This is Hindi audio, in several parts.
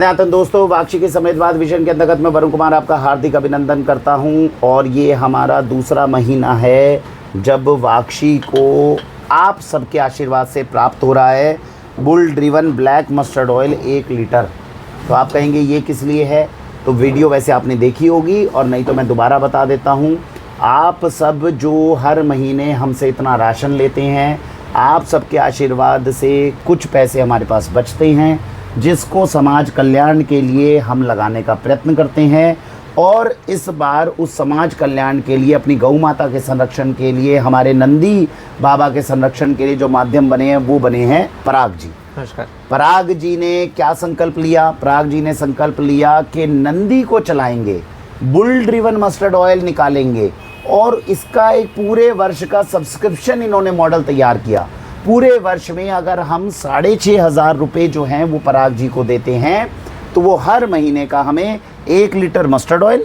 दोस्तों, वाक्षी के समेतवाद विजन के अंतर्गत मैं वरुण कुमार आपका हार्दिक अभिनंदन करता हूं। और ये हमारा दूसरा महीना है जब वाक्षी को आप सबके आशीर्वाद से प्राप्त हो रहा है bull driven black mustard oil 1 litre. तो आप कहेंगे ये किस लिए है, तो वीडियो वैसे आपने देखी होगी और नहीं तो मैं दोबारा बता देता हूँ। आप सब जो हर महीने हमसे इतना राशन लेते हैं, आप सबके आशीर्वाद से कुछ पैसे हमारे पास बचते हैं जिसको समाज कल्याण के लिए हम लगाने का प्रयत्न करते हैं। और इस बार उस समाज कल्याण के लिए, अपनी गौ माता के संरक्षण के लिए, हमारे नंदी बाबा के संरक्षण के लिए जो माध्यम बने हैं वो बने हैं पराग जी। नमस्कार। पराग जी ने क्या संकल्प लिया? पराग जी ने संकल्प लिया कि नंदी को चलाएंगे, बुल ड्रिवन मस्टर्ड ऑयल निकालेंगे और इसका एक पूरे वर्ष का सब्सक्रिप्शन इन्होंने मॉडल तैयार किया। पूरे वर्ष में अगर हम 6,500 रुपये जो हैं वो पराग जी को देते हैं तो वो हर महीने का हमें 1 litre mustard oil,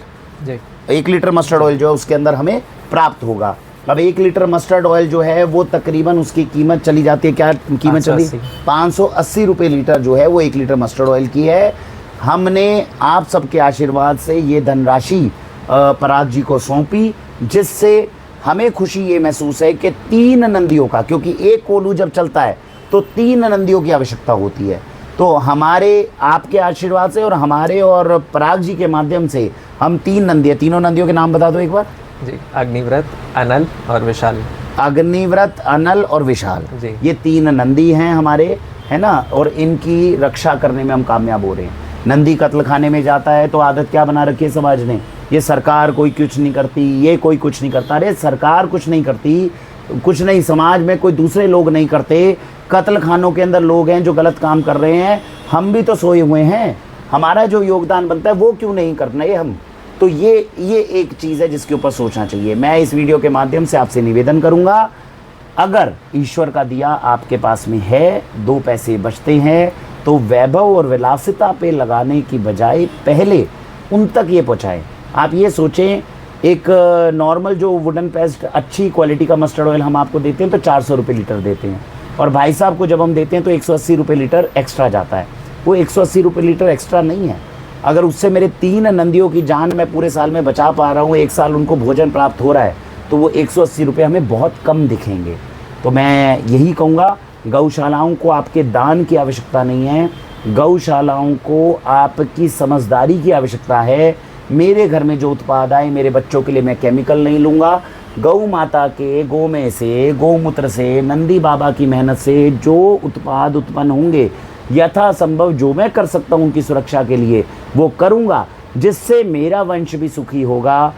1 litre mustard oil जो है उसके अंदर हमें प्राप्त होगा। अब 1 लीटर मस्टर्ड ऑयल जो है वो तकरीबन उसकी कीमत चली जाती है, क्या कीमत चली? 580 रुपये लीटर जो है वो 1 लीटर मस्टर्ड ऑयल की है। हमने आप सबके आशीर्वाद से ये धनराशि पराग जी को सौंपी, जिससे हमें खुशी ये महसूस है कि 3 नंदियों का, क्योंकि एक कोलू जब चलता है तो 3 नंदियों की आवश्यकता होती है। तो हमारे आपके आशीर्वाद से और हमारे और पराग जी के माध्यम से हम 3 नंदियाँ, तीनों नंदियों के नाम बता दो एक बार जी। अग्निव्रत, अनल और विशाल। अग्निव्रत, अनल और विशाल जी, ये 3 नंदी हैं हमारे, है ना। और इनकी रक्षा करने में हम कामयाब हो रहे हैं। नंदी कत्ल खाने में जाता है तो आदत क्या बना रखी है समाज ने? ये सरकार कोई कुछ नहीं करती, ये कोई कुछ नहीं करता। अरे सरकार कुछ नहीं करती, कुछ नहीं, समाज में कोई दूसरे लोग नहीं करते। कत्ल खानों के अंदर लोग हैं जो गलत काम कर रहे हैं, हम भी तो सोए हुए हैं। हमारा जो योगदान बनता है वो क्यों नहीं करना है हम? तो ये एक चीज़ है जिसके ऊपर सोचना चाहिए। मैं इस वीडियो के माध्यम से आपसे निवेदन करूँगा, अगर ईश्वर का दिया आपके पास में है, 2 पैसे बचते हैं, तो वैभव और विलासिता पे लगाने की बजाय पहले उन तक ये पहुँचाएँ। आप ये सोचें, एक नॉर्मल जो वुडन पेस्ट अच्छी क्वालिटी का मस्टर्ड ऑयल हम आपको देते हैं तो 400 रुपये लीटर देते हैं, और भाई साहब को जब हम देते हैं तो 180 रुपये लीटर एक्स्ट्रा जाता है। वो 180 रुपये लीटर एक्स्ट्रा नहीं है। अगर उससे मेरे 3 नंदियों की जान मैं पूरे साल में बचा पा रहा हूँ, 1 साल उनको भोजन प्राप्त हो रहा है, तो वो 180 रुपये हमें बहुत कम दिखेंगे। तो मैं यही कहूँगा, गौशालाओं को आपके दान की आवश्यकता नहीं है, गौशालाओं को आपकी समझदारी की आवश्यकता है। मेरे घर में जो उत्पाद आए, मेरे बच्चों के लिए मैं केमिकल नहीं लूँगा। गौ माता के गोमें से, गौमूत्र से, नंदी बाबा की मेहनत से जो उत्पाद उत्पन्न होंगे, यथासंभव जो मैं कर सकता हूँ उनकी सुरक्षा के लिए वो करूँगा, जिससे मेरा वंश भी सुखी होगा।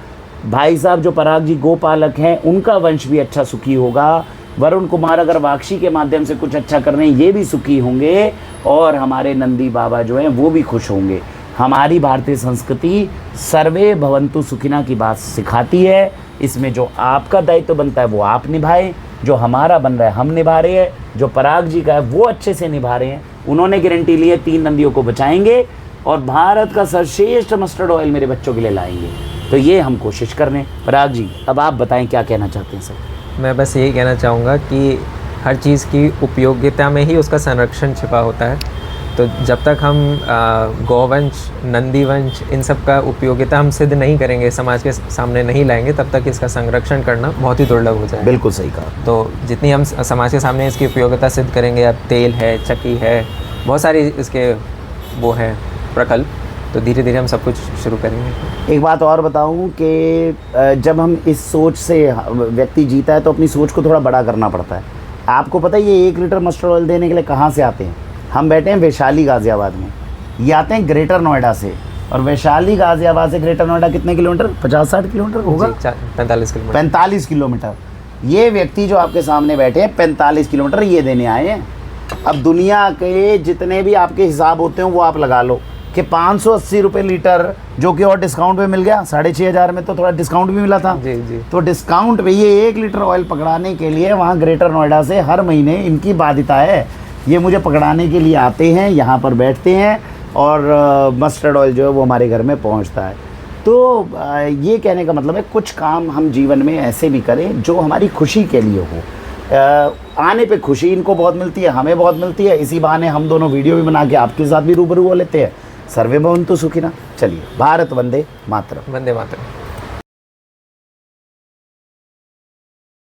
भाई साहब जो पराग जी गोपालक हैं उनका वंश भी अच्छा सुखी होगा। वरुण कुमार अगर वाक्षी के माध्यम से कुछ अच्छा कर रहे हैं, ये भी सुखी होंगे, और हमारे नंदी बाबा जो हैं वो भी खुश होंगे। हमारी भारतीय संस्कृति सर्वे भवन्तु सुखिना की बात सिखाती है। इसमें जो आपका दायित्व बनता है वो आप निभाएं, जो हमारा बन रहा है हम निभा रहे हैं, जो पराग जी का है वो अच्छे से निभा रहे हैं। उन्होंने गारंटी ली है 3 नंदियों को बचाएंगे और भारत का सर्वश्रेष्ठ मस्टर्ड ऑयल मेरे बच्चों के लिए लाएंगे। तो ये हम कोशिश कर रहे हैं। पराग जी, अब आप बताएं क्या कहना चाहते हैं सर? मैं बस यही कहना चाहूँगा कि हर चीज़ की उपयोगिता में ही उसका संरक्षण छिपा होता है। तो जब तक हम गौवंश, नंदीवंश, इन सब का उपयोगिता हम सिद्ध नहीं करेंगे, समाज के सामने नहीं लाएंगे, तब तक इसका संरक्षण करना बहुत ही दुर्लभ हो जाएगा। बिल्कुल सही कहा। तो जितनी हम समाज के सामने इसकी उपयोगिता सिद्ध करेंगे, अब तेल है, चक्की है, बहुत सारी इसके वो हैं प्रकल्प, तो धीरे धीरे हम सब कुछ शुरू करेंगे। एक बात और बताऊं कि जब हम इस सोच से व्यक्ति जीता है तो अपनी सोच को थोड़ा बड़ा करना पड़ता है। आपको पता है ये 1 लीटर मस्टर्ड ऑयल देने के लिए कहाँ से आते हैं? हम बैठे हैं वैशाली गाज़ियाबाद में, ये आते हैं ग्रेटर नोएडा से। और वैशाली गाज़ियाबाद से ग्रेटर नोएडा कितने किलोमीटर? 50-60 किलोमीटर होगा? 45 किलोमीटर। 45 किलोमीटर। ये व्यक्ति जो आपके सामने बैठे हैं 45 किलोमीटर ये देने आए हैं। अब दुनिया के जितने भी आपके हिसाब होते हैं वो आप लगा लो कि 580 रुपये लीटर, जो कि और डिस्काउंट पे मिल गया। 6,500 में तो थोड़ा डिस्काउंट भी मिला था जी। तो डिस्काउंट पे ये 1 लीटर ऑयल पकड़ाने के लिए वहाँ ग्रेटर नोएडा से हर महीने इनकी बाध्यता है, ये मुझे पकड़ाने के लिए आते हैं, यहाँ पर बैठते हैं और मस्टर्ड ऑयल जो है वो हमारे घर में पहुँचता है। तो ये कहने का मतलब है कुछ काम हम जीवन में ऐसे भी करें जो हमारी खुशी के लिए हो। आने पे खुशी इनको बहुत मिलती है, हमें बहुत मिलती है। इसी बहाने हम दोनों वीडियो भी बना के आपके साथ भी रूबरू हो लेते हैं। सर्वे भवन्तु सुखिनः। चलिए, भारत वंदे मातरम। वंदे मातरम।